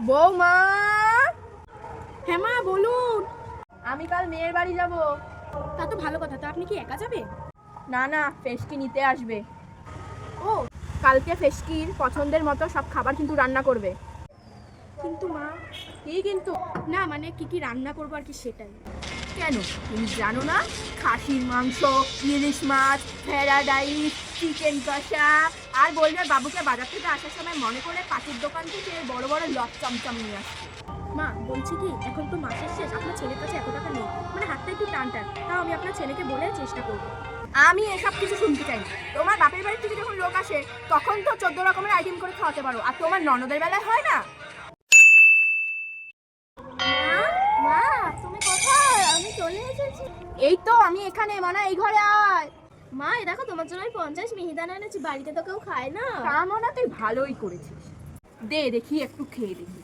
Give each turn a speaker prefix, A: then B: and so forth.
A: বৌমা,
B: হ্যাঁ মা বলুন।
A: আমি কাল মেয়ের বাড়ি যাব।
B: তা তো ভালো কথা। তা আপনি কি একা যাবে?
A: না না, ফেসকি নিতে আসবে।
B: ও
A: কালকে ফেসকির পছন্দের মতো সব খাবার কিন্তু রান্না করবে।
B: কিন্তু মা,
A: কি কিন্তু?
B: না মানে কি কি রান্না করবো আর কি সেটাই।
A: কেন, তুমি জানো না? খাসির মাংস, ইলিশ মাছ, প্যারাডাইস, চিকেন কষা। আর বলবে বাবুকে বাজার থেকে আসার সময় মনে করে পাখির দোকান থেকে বড় বড় লট চমচম নিয়ে আসতে।
B: মা বলছি কি, এখন তো মাসের শেষ, আপনার ছেলের কাছে এত টাকা নেই, মানে হাতটা একটু টান টান। তাও আমি আপনার ছেলেকে বলে চেষ্টা করবো।
A: আমি এসব কিছু শুনতে চাই না। তোমার বাপের বাড়ি থেকে যখন লোক আসে তখন তো 14 রকমের আইটেম করে খাওয়াতে পারো, আর তোমার ননদের বেলায় হয় না?
B: মা তুমি কোথায়? আমি চলে এসেছি।
A: এই তো আমি এখানে, মনে এই ঘরে আয়।
B: মা এই দেখো, তোমার জন্য আমি 50 মিহিদানা এনেছি, বাড়িতে তো কেউ খায় না।
A: তা মনে তুই ভালোই করেছিস। দে দেখি একটু খেয়ে দেখি।